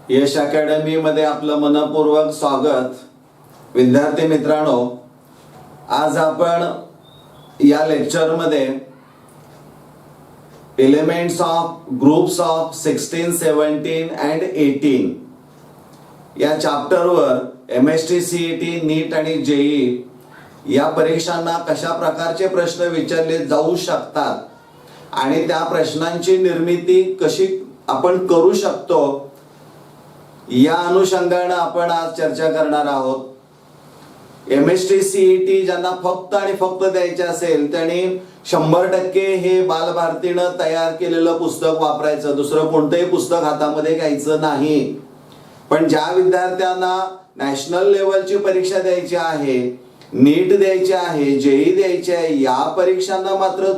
यश academy मध्ये आपलं मनपूर्वक स्वागत. विद्यार्थी मित्रांनो, आज आपण या लेक्चर मध्ये elements of groups of 16, 17 and 18 या चॅप्टरवर MST CET, नीट आणि JEE या परीक्षांना कशा प्रकारचे प्रश्न विचारले जाऊ शकतात आणि त्या प्रश्नांची निर्मिती कशी आपण करू शकतो या अनुषंगाने आपण आज चर्चा करणार आहोत. MST CET ज्यांना फक्त आणि फक्त द्यायचे असेल त्यांनी 100% हे बालभारतीनं तयार केलेलं पुस्तक वापरायचं, दुसरं कोणतंही पुस्तक हातामध्ये घ्यायचं नाही. पण ज्या विद्यार्थ्यांना नॅशनल लेवलची परीक्षा द्यायची आहे, नीट द्यायची आहे, JEE द्यायची आहे, या परीक्षांना मात्र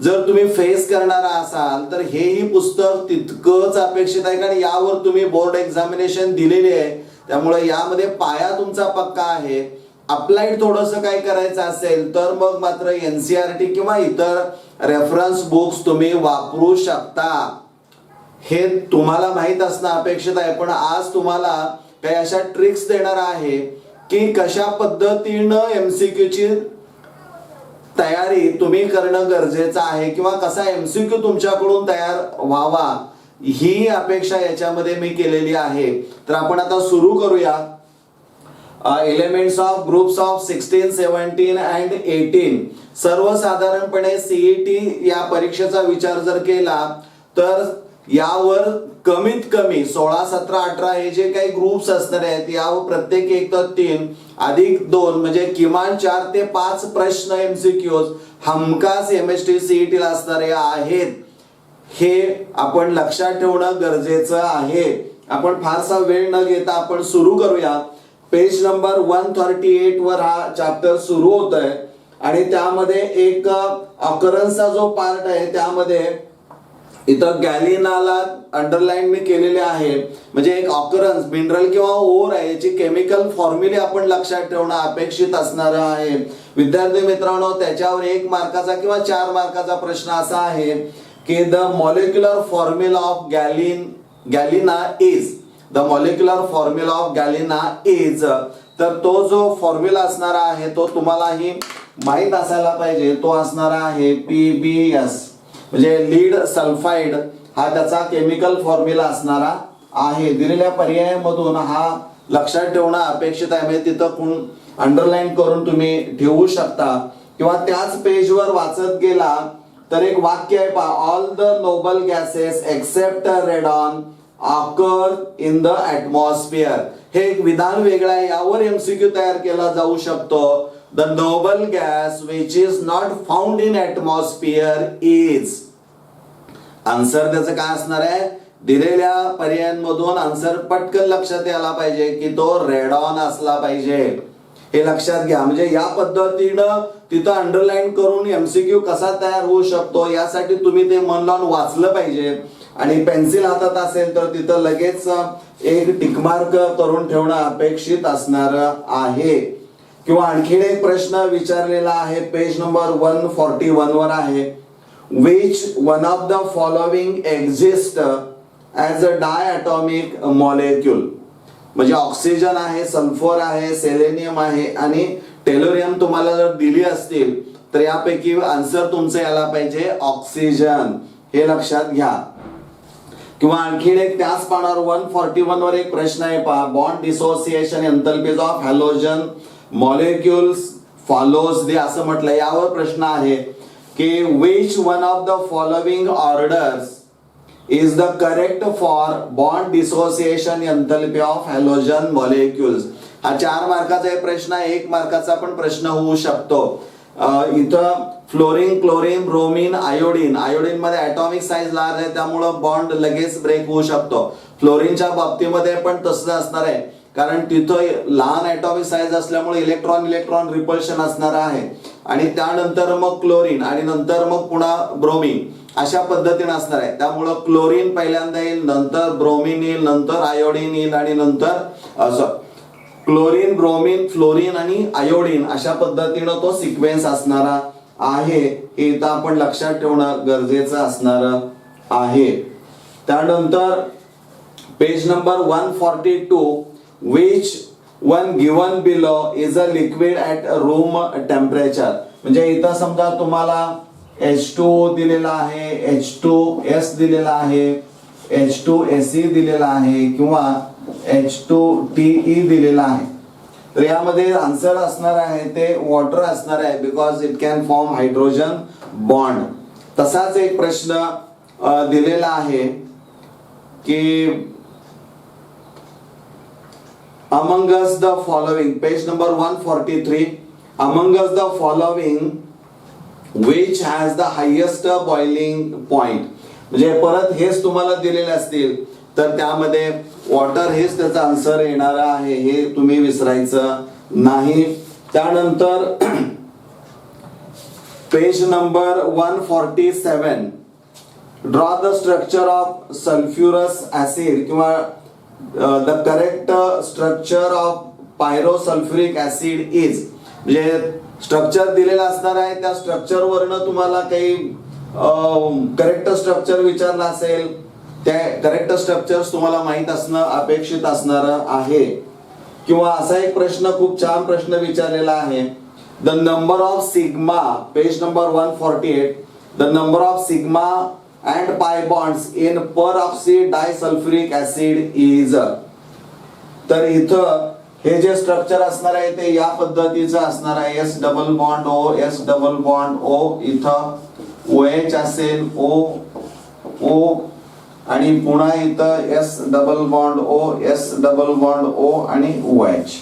जर तुम्ही फेस करणार असाल तर हेही पुस्तक तितकंच अपेक्षित आहे, कारण यावर तुम्ही बोर्ड एक्झामिनेशन दिलेली आहे. त्यामुळे यामध्ये पाया तुमचा पक्का आहे. अप्लाइड थोडंसं काय करायचं असेल तर मग मात्र NCERT किंवा इतर रेफरन्स बुक्स तुम्ही वापरू शकता. हे तुम्हाला माहित असणं अपेक्षित आहे. पण आज तुम्हाला काही अशा ट्रिक्स देणार आहे की कशा पद्धतीनं MCQ ची तयारी तुम्ही करणं गरजेचं आहे किंवा कसा MCQ तुमच्याकडून तयार व्हावा ही अपेक्षा याच्यामध्ये मी केलेली आहे. तर आपण आता सुरू करूया. Elements of groups of 16, 17 and 18. सर्वसाधारणपणे CET या परीक्षेचा विचार जर केला तर यावर कमीत कमी 16, 17, 18 हे जे काही ग्रुप्स असणार आहेत यावर प्रत्येक 1 तर 3 अधिक 2 म्हणजे किमान 4 ते 5 प्रश्न MCQs हमखास MST CET ला असणारे आहेत. हे आपण लक्षात ठेवणं गरजेचं आहे. आपण फारसा वेळ न घेता आपण सुरू करूया. पेज नंबर 138 वर हा चॅप्टर सुरू होत आहे आणि त्यामध्ये एक ऑकरन्सचा जो पार्ट आहे त्यामध्ये इथं गॅलिनाला अंडरलाईन मी केलेले आहे. म्हणजे एक ऑकरन्स मिनरल किंवा ओर आहे, याची केमिकल फॉर्म्युले आपण लक्षात ठेवणं अपेक्षित असणार आहे. विद्यार्थी मित्रांनो, त्याच्यावर 1 मार्काचा किंवा 4 मार्काचा प्रश्न असा आहे की the molecular formula of galena is. The molecular formula of galena is. तर तो जो फॉर्म्युला असणार आहे तो तुम्हालाही माहित असायला पाहिजे. तो असणार आहे PbS म्हणजे लीड सल्फाइड हा त्याचा केमिकल फॉर्म्युला असणारा आहे. दिलेल्या पर्यायामधून हा लक्षात ठेवणं अपेक्षित आहे. म्हणजे तिथं अंडरलाईन करून तुम्ही ठेवू शकता किंवा त्याच पेजवर वाचत गेला तर एक वाक्य आहे पहा, all the noble gases except radon occur in the atmosphere. हे एक विधान वेगळं आहे, यावर MCQ तयार केला जाऊ शकतो. The noble gas which is not found in atmosphere is. Answer त्याचं काय असणार आहे, दिलेल्या पर्यायांमधून आन्सर पटकन लक्षात यायला पाहिजे की तो रेडॉन असला पाहिजे. हे लक्षात घ्या. म्हणजे या पद्धतीनं तिथं अंडरलाईन करून MCQ कसा तयार होऊ शकतो यासाठी तुम्ही ते मन लावून वाचलं पाहिजे. आणि पेन्सिल हातात असेल तर तिथं लगेच एक टिकमार्क करून ठेवणं अपेक्षित असणार आहे. किंवा आणखीन एक प्रश्न विचारलेला आहे, पेज नंबर 141 वर आहे. Which one of the following exist as a diatomic molecule. म्हणजे ऑक्सिजन आहे, सल्फर आहे, सेलेनियम आहे आणि टेलोरियम तुम्हाला जर दिली असतील तर यापैकी आन्सर तुमचं यायला पाहिजे ऑक्सिजन. हे लक्षात घ्या. किंवा आणखीन एक त्याच पानावर 141 वर एक प्रश्न आहे पहा, bond dissociation enthalpies of halogen molecules follows the असं म्हटलं. यावर प्रश्न आहे की which one of the following orders is the correct for bond dissociation enthalpy of halogen molecules. हा 4 मार्काचा प्रश्न आहे. 1 मार्काचा पण प्रश्न होऊ शकतो. इथं fluorine, chlorine, bromine, iodine. Iodine मध्ये ॲटॉमिक साईज लहान आहे त्यामुळे बॉन्ड लगेच ब्रेक होऊ शकतो. फ्लोरीनच्या बाबतीमध्ये पण तसंच असणार आहे, कारण तिथं लहान ॲटॉमिक साईज असल्यामुळे इलेक्ट्रॉन रिपल्शन असणार आहे. आणि त्यानंतर मग क्लोरीन आणि नंतर मग पुन्हा ब्रोमीन अशा पद्धतीने असणार आहे. त्यामुळं क्लोरीन पहिल्यांदा येईल, नंतर ब्रोमीन येईल, नंतर आयोडीन येईल आणि नंतर क्लोरीन, ब्रोमीन, फ्लोरीन आणि आयोडीन अशा पद्धतीनं तो सिक्वेन्स असणारा आहे. हे इथं आपण लक्षात ठेवणं गरजेचं असणार आहे. त्यानंतर page number 142, which one given below is a liquid at room temperature. म्हणजे इथं समजा तुम्हाला H2O दिलेला आहे, H2S दिलेला आहे, H2Se दिलेला आहे किंवा H2TE दिलेला आहे. तर यामध्ये आन्सर असणार आहे ते वॉटर असणार आहे, because it can form hydrogen bond. तसाच एक प्रश्न दिलेला आहे की among us the following, page number 143, among us the following which has the highest boiling point. म्हणजे परत हेच तुम्हाला दिलेले असतील तर त्यामध्ये वॉटर हेच त्याचा आन्सर येणार आहे, हे तुम्ही विसरायचं नाही. त्यानंतर page number 147, draw the structure of sulphurous acid किंवा the correct structure of pyrosulphuric acid is. म्हणजे स्ट्रक्चर दिलेलं असणार आहे, त्या स्ट्रक्चर वरनं तुम्हाला काही करेक्ट स्ट्रक्चर विचारलं असेल, त्या करेक्ट स्ट्रक्चर्स तुम्हाला माहित असणं अपेक्षित असणार आहे. किंवा असा एक प्रश्न, खूप छान प्रश्न विचारलेला आहे, the number of sigma, page number 148, the number of sigma and pi bonds in peroxy disulfuric acid is. तर इथं हे जे स्ट्रक्चर असणार आहे ते या पद्धतीचं असणार आहे, S double bond O, S double bond O, इथं OH असेल, O आणि पुन्हा इथं S double bond O, S double bond O आणि OH.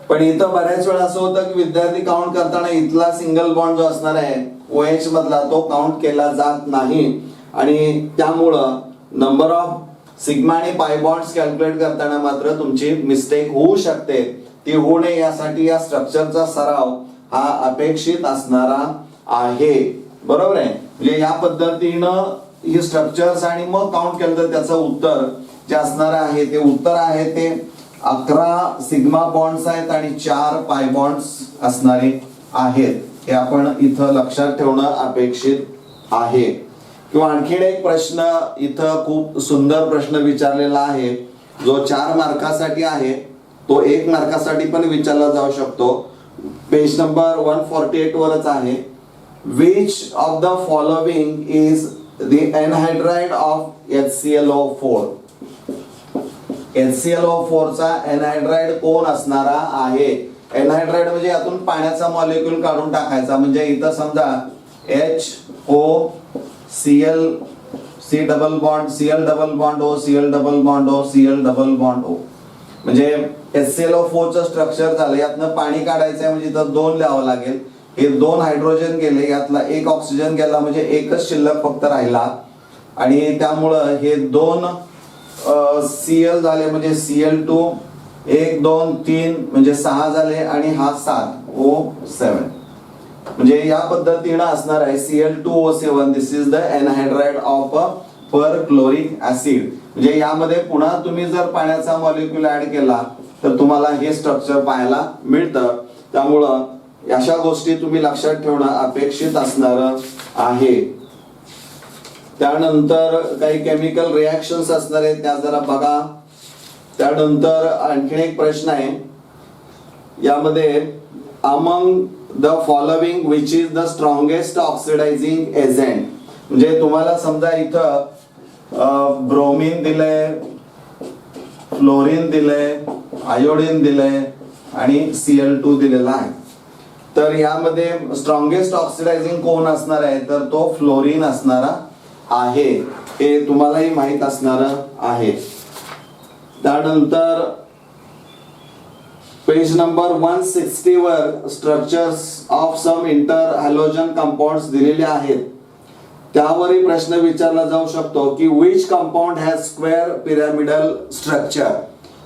पण इथं बऱ्याच वेळा असं होतं की विद्यार्थी काउंट करताना इथला सिंगल बॉन्ड जो असणार आहे OH मधला तो काउंट केला जात नाही आणि त्यामुळं नंबर ऑफ सिग्मा आणि पाय बॉन्ड्स कॅल्क्युलेट करताना मात्र तुमची मिस्टेक होऊ शकते. ती होऊ नये यासाठी या स्ट्रक्चरचा सराव हा अपेक्षित असणारा आहे. बरोबर आहे. म्हणजे या पद्धतीनं ही स्ट्रक्चर्स आणि मग काउंट केलं तर त्याचं उत्तर जे असणार आहे ते उत्तर आहे ते 11 सिग्मा बॉन्ड्स आहेत आणि 4 पाय बॉन्ड्स असणारे आहेत. हे आपण इथं लक्षात ठेवणं अपेक्षित आहे. किंवा आणखीन एक प्रश्न इथं खूप सुंदर प्रश्न विचारलेला आहे, जो 4 मार्कासाठी आहे, तो 1 मार्कासाठी पण विचारला जाऊ शकतो. पेज नंबर 148 वरच आहे. Which of the following is the anhydride of HClO4. HClO4 चा एनहायड्राइड कोण असणारा आहे? एनहायड्राइड म्हणजे यातून पाण्याचा मॉलिक्यूल काढून टाकायचा. म्हणजे इथं समजा HOCl, C double bond, Cl double bond O, Cl double bond O, Cl double bond O. म्हणजे HClO4 चं स्ट्रक्चर झालं, यातनं पाणी काढायचं आहे म्हणजे इथं 2 लिहावं लागेल. हे 2 हायड्रोजन गेले, यातला 1 ऑक्सिजन गेला म्हणजे एकच शिल्लक फक्त राहिला आणि त्यामुळं हे 2 Cl झाले म्हणजे Cl2, 1 2 3 म्हणजे 6 झाले आणि हा 7 O7. म्हणजे या पद्धतीनं असणार आहे Cl2O7. This is the anhydride of perchloric acid. म्हणजे यामध्ये पुन्हा तुम्ही जर पाण्याचा मॉलिक्यूल ऍड केला तर तुम्हाला हे स्ट्रक्चर पाहायला मिळतं. त्यामुळं अशा गोष्टी तुम्ही लक्षात ठेवणं अपेक्षित असणार आहे. त्यानंतर काही केमिकल रिॲक्शन्स असणार आहेत, त्या जरा बघा. त्यानंतर आणखीन एक प्रश्न आहे यामध्ये, among the following which is the strongest oxidizing agent. म्हणजे तुम्हाला समजा इथं ब्रोमीन दिलंय, फ्लोरीन दिलंय, आयोडीन दिलंय आणि Cl2 दिलेला आहे. तर यामध्ये स्ट्रॉंगेस्ट ऑक्सिडायझिंग कोण असणार आहे तर तो फ्लोरीन असणारा आहे. हे तुम्हालाही माहित असणार आहे. त्यानंतर पेज नंबर 160 वर structures of some interhalogen compounds दिलेले आहेत. त्यावरही प्रश्न विचारला जाऊ शकतो की which compound has square pyramidal structure.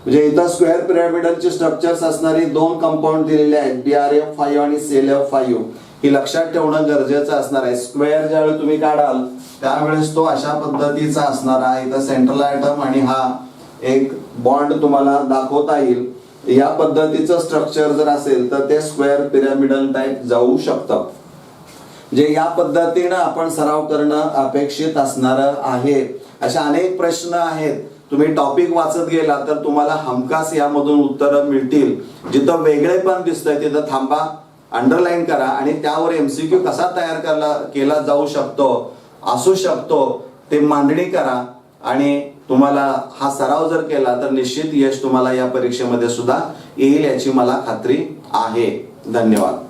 म्हणजे इथं स्क्वेअर पिरॅमिडलचे स्ट्रक्चर्स असणारी 2 कंपाऊंड दिलेले आहेत, BrF5 आणि ClF5. ही लक्षात ठेवणं गरजेचं असणार आहे. स्क्वेअर ज्यावेळी तुम्ही काढाल त्यावेळेस तो अशा पद्धतीचा असणार आहे. इथं सेंट्रल आयटम आणि हा एक बॉन्ड तुम्हाला दाखवता येईल. या पद्धतीचं स्ट्रक्चर जर असेल तर ते स्क्वेअर पिरॅमिडल टाइप जाऊ शकतं. जे या पद्धतीनं आपण सराव करणं अपेक्षित असणार आहे. अशा अनेक प्रश्न आहेत, तुम्ही टॉपिक वाचत गेला तर तुम्हाला हमखास यामधून उत्तरं मिळतील. जिथं वेगळे पण दिसतंय तिथं थांबा, अंडरलाईन करा आणि त्यावर एमसीक्यू कसा तयार केला जाऊ शकतो, असू शकतो, ते मांडणी करा. आणि तुम्हाला हा सराव जर केला तर निश्चित यश तुम्हाला या परीक्षेमध्ये सुद्धा येईल याची मला खात्री आहे. धन्यवाद.